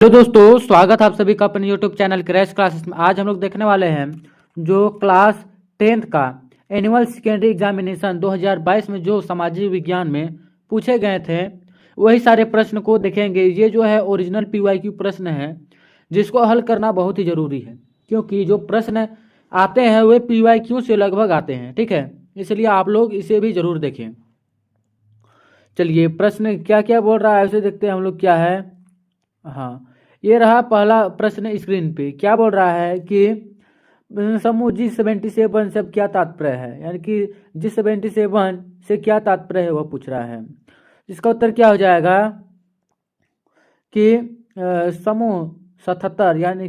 तो दोस्तों स्वागत है आप सभी का अपने YouTube चैनल क्रैश क्लासेस में। आज हम लोग देखने वाले हैं जो क्लास 10th का एनुअल सेकेंडरी एग्जामिनेशन 2022 में जो सामाजिक विज्ञान में पूछे गए थे वही सारे प्रश्न को देखेंगे। ये जो है ओरिजिनल PYQ प्रश्न है जिसको हल करना बहुत ही जरूरी है, क्योंकि जो प्रश्न आते हैं वे PYQ से लगभग आते हैं। ठीक है, इसलिए आप लोग इसे भी जरूर देखें। चलिए प्रश्न क्या क्या बोल रहा है उसे देखते हैं हम लोग। क्या है, हाँ ये रहा पहला प्रश्न स्क्रीन पे। क्या बोल रहा है कि समूह G77 से क्या तात्पर्य है, यानी कि G77 से क्या तात्पर्य है वह पूछ रहा है। इसका उत्तर क्या हो जाएगा कि समूह 77 यानी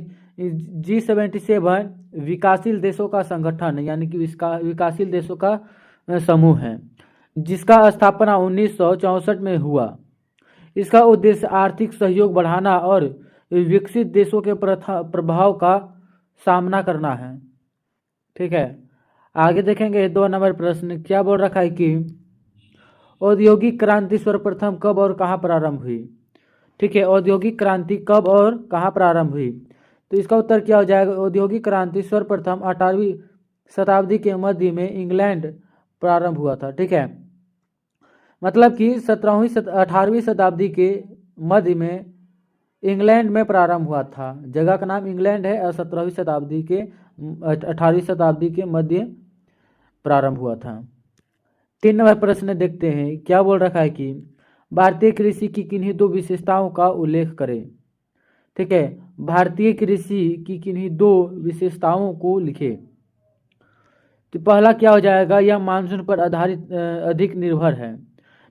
G77 विकासशील देशों का संगठन यानी कि विकासशील देशों का समूह है जिसका स्थापना 1964 में हुआ। इसका उद्देश्य आर्थिक सहयोग बढ़ाना और विकसित देशों के प्रभाव का सामना करना है। ठीक है, आगे देखेंगे 2 नंबर प्रश्न। क्या बोल रखा है कि औद्योगिक क्रांति सर्वप्रथम कब और कहाँ प्रारंभ हुई। ठीक है, औद्योगिक क्रांति कब और कहाँ प्रारंभ हुई, तो इसका उत्तर क्या हो जाएगा। औद्योगिक क्रांति सर्वप्रथम 18वीं शताब्दी के मध्य में इंग्लैंड प्रारंभ हुआ था। ठीक है, मतलब कि 18वीं शताब्दी के मध्य में इंग्लैंड में प्रारंभ हुआ था। जगह का नाम इंग्लैंड है और 18वीं शताब्दी के मध्य प्रारंभ हुआ था। 3 नंबर प्रश्न देखते हैं। क्या बोल रखा है कि भारतीय कृषि की किन्हीं 2 विशेषताओं का उल्लेख करें। ठीक है, भारतीय कृषि की किन्हीं 2 विशेषताओं को लिखे। तो पहला क्या हो जाएगा, यह मानसून पर आधारित अधिक निर्भर है।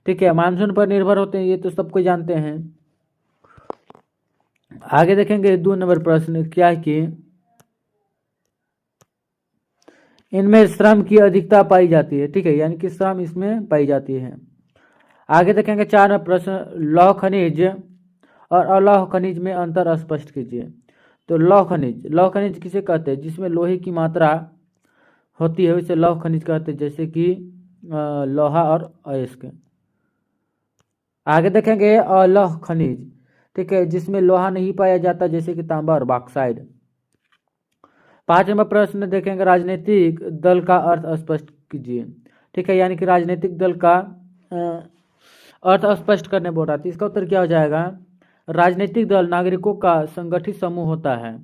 ठीक है, मानसून पर निर्भर होते हैं, ये तो सबको जानते हैं। आगे देखेंगे 2 नंबर प्रश्न। क्या है कि इनमें श्रम की अधिकता पाई जाती है। ठीक है, यानी कि श्रम इसमें पाई जाती है। आगे देखेंगे 4 नंबर प्रश्न। लौह खनिज और अलौह खनिज में अंतर स्पष्ट कीजिए। तो लौह खनिज किसे कहते हैं, जिसमें लोहे की मात्रा होती है उसे लौह खनिज कहते हैं, जैसे कि लोहा और अयस्क। आगे देखेंगे अलौह खनिज, ठीक है, जिसमें लोहा नहीं पाया जाता, जैसे कि तांबा और बॉक्साइड। 5 नंबर प्रश्न देखेंगे। राजनीतिक दल का अर्थ स्पष्ट कीजिए। ठीक है, यानी कि राजनीतिक दल का अर्थ स्पष्ट करने बोल रहा था। इसका उत्तर क्या हो जाएगा। राजनीतिक दल नागरिकों का संगठित समूह होता है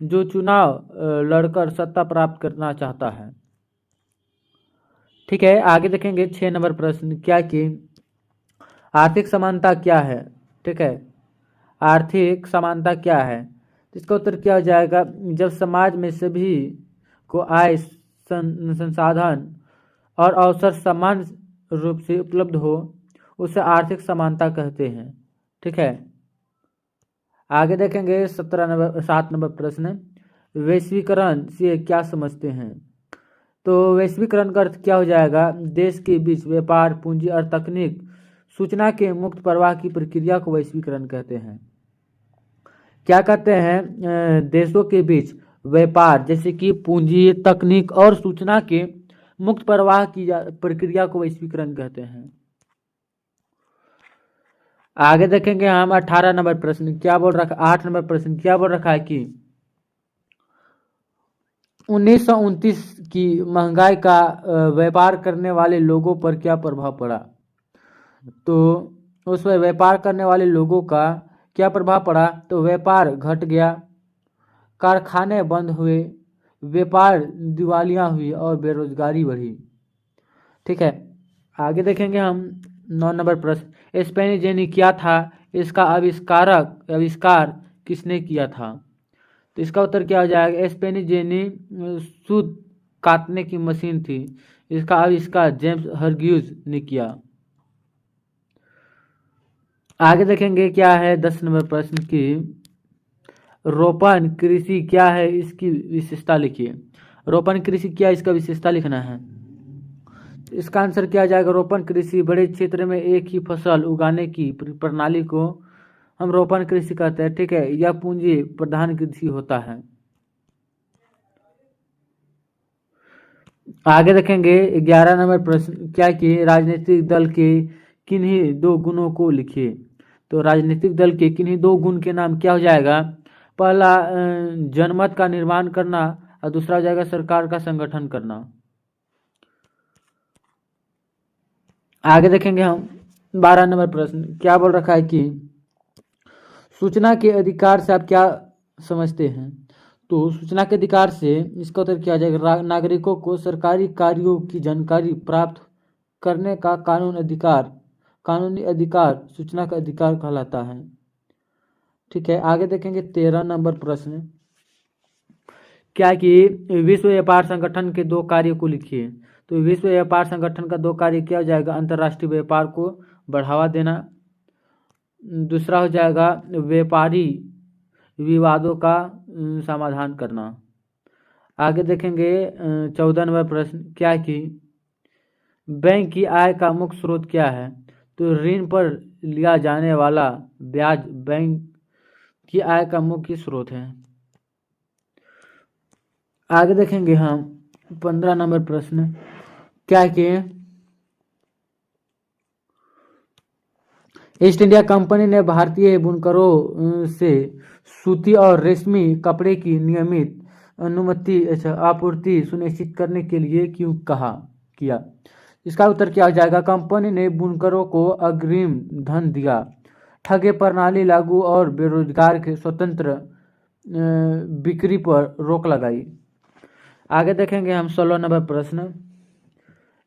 जो चुनाव लड़कर सत्ता प्राप्त करना चाहता है। ठीक है, आगे देखेंगे 6 नंबर प्रश्न। क्या कि आर्थिक समानता क्या है। ठीक है, आर्थिक समानता क्या है, इसका उत्तर क्या हो जाएगा। जब समाज में सभी को आय, संसाधन और अवसर समान रूप से उपलब्ध हो उसे आर्थिक समानता कहते हैं। ठीक है, आगे देखेंगे 7 नंबर प्रश्न। वैश्वीकरण से क्या समझते हैं। तो वैश्वीकरण का अर्थ क्या हो जाएगा। देश के बीच व्यापार, पूंजी और तकनीक, सूचना के मुक्त प्रवाह की प्रक्रिया को वैश्वीकरण कहते हैं। क्या कहते हैं, देशों के बीच व्यापार जैसे कि पूंजी, तकनीक और सूचना के मुक्त प्रवाह की प्रक्रिया को वैश्वीकरण कहते हैं। आगे देखेंगे हम 18 नंबर प्रश्न। क्या बोल रखा 8 नंबर प्रश्न क्या बोल रखा है कि 1929 की महंगाई का व्यापार करने वाले लोगों पर क्या प्रभाव पड़ा। तो उस पर व्यापार करने वाले लोगों का क्या प्रभाव पड़ा, तो व्यापार घट गया, कारखाने बंद हुए, व्यापार दिवालियां हुई और बेरोजगारी बढ़ी। ठीक है, आगे देखेंगे हम 9 नंबर प्रश्न। स्पेनिश जेनी क्या था, इसका आविष्कार किसने किया था। तो इसका उत्तर क्या हो जाएगा। स्पेनिश जेनी सूत काटने की मशीन थी, इसका आविष्कार जेम्स हर्ग्यूज ने किया। आगे देखेंगे क्या है 10 नंबर प्रश्न की रोपण कृषि क्या है, इसकी विशेषता लिखिए। रोपण कृषि क्या है, इसका विशेषता लिखना है। इसका आंसर क्या आ जाएगा। रोपण कृषि बड़े क्षेत्र में एक ही फसल उगाने की प्रणाली को हम रोपण कृषि कहते हैं। ठीक है, यह पूंजी प्रधान कृषि होता है। आगे देखेंगे 11 नंबर प्रश्न। क्या कि राजनीतिक दल के किन्हीं 2 गुणों को लिखिए। तो राजनीतिक दल के किन्हीं दो गुण के नाम क्या हो जाएगा? पहला जनमत का निर्माण करना और दूसरा हो जाएगा सरकार का संगठन करना। आगे देखेंगे हम 12 नंबर प्रश्न क्या बोल रखा है कि सूचना के अधिकार से आप क्या समझते हैं? तो सूचना के अधिकार से इसका उत्तर क्या हो जाएगा? नागरिकों को सरकारी कार्यों की जानकारी प्राप्त करने का कानूनी अधिकार सूचना का अधिकार कहलाता है। ठीक है, आगे देखेंगे 13 नंबर प्रश्न क्या कि विश्व व्यापार संगठन के दो कार्यों को लिखिए। तो विश्व व्यापार संगठन का दो कार्य क्या हो जाएगा? अंतर्राष्ट्रीय व्यापार को बढ़ावा देना, दूसरा हो जाएगा व्यापारी विवादों का समाधान करना। आगे देखेंगे 14 नंबर प्रश्न क्या कि बैंक की आय का मुख्य स्रोत क्या है? तो ऋण पर लिया जाने वाला ब्याज बैंक की आय का मुख्य स्रोत है। आगे देखेंगे हम 15 नंबर प्रश्न क्या कि ईस्ट इंडिया कंपनी ने भारतीय बुनकरों से सूती और रेशमी कपड़े की नियमित आपूर्ति सुनिश्चित करने के लिए क्यों किया? इसका उत्तर क्या हो जाएगा? कंपनी ने बुनकरों को अग्रिम धन दिया, ठगे प्रणाली लागू और बेरोजगार के स्वतंत्र बिक्री पर रोक लगाई। आगे देखेंगे हम 16 नंबर प्रश्न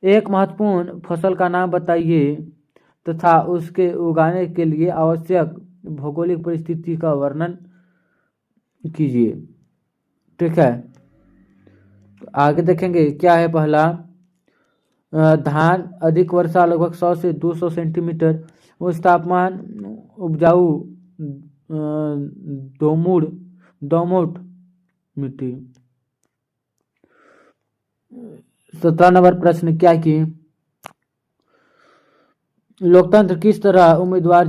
एक महत्वपूर्ण फसल का नाम बताइए तथा उसके उगाने के लिए आवश्यक भौगोलिक परिस्थिति का वर्णन कीजिए। ठीक है, तो आगे देखेंगे क्या है पहला धान अधिक वर्षा लगभग 100 से 200 सेंटीमीटर उच्च तापमान उपजाऊ दोमट मिट्टी। 17 नंबर प्रश्न क्या कि लोकतंत्र किस तरह उम्मीदवार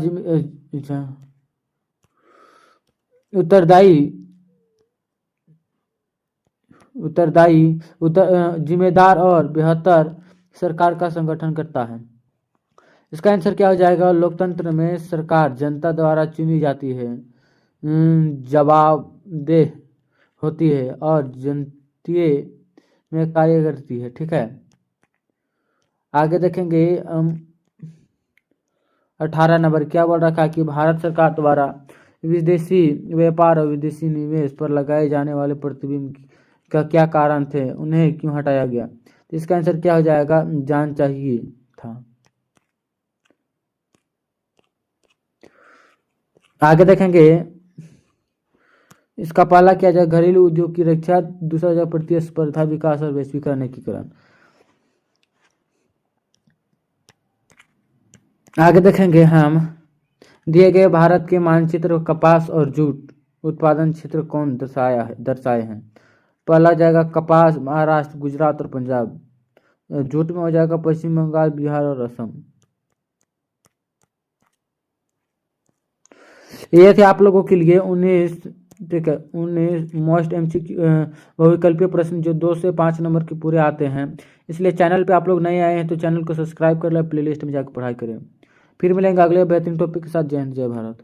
जिम्मेदार और बेहतर सरकार का संगठन करता है? इसका आंसर क्या हो जाएगा? लोकतंत्र में सरकार जनता द्वारा चुनी जाती है, जवाबदेह होती है और जनतीय में कार्य करती है। ठीक है, आगे देखेंगे 18 नंबर क्या बोल रखा है कि भारत सरकार द्वारा विदेशी व्यापार और विदेशी निवेश पर लगाए जाने वाले प्रतिबंध का क्या कारण थे, उन्हें क्यों हटाया गया? तो इसका आंसर क्या हो जाएगा? जान चाहिए था। आगे देखेंगे इसका पहला क्या जाए? घरेलू उद्योग की रक्षा, दूसरा जाए प्रतिस्पर्धा विकास और वैश्वीकरण एकीकरण। आगे देखेंगे हम दिए गए भारत के मानचित्र कपास और जूट उत्पादन क्षेत्र कौन दर्शाए हैं? पहला जाएगा कपास महाराष्ट्र, गुजरात और पंजाब। जूट में हो जाएगा पश्चिम बंगाल, बिहार और असम। ये थे आप लोगों के लिए 19 मोस्ट बहुविकल्पीय प्रश्न जो 2 से 5 नंबर के पूरे आते हैं। इसलिए चैनल पे आप लोग नए आए हैं तो चैनल को सब्सक्राइब कर ले, प्लेलिस्ट में जाकर पढ़ाई करें। फिर मिलेंगे अगले बेहतरीन टॉपिक के साथ। जय हिंद, जय भारत।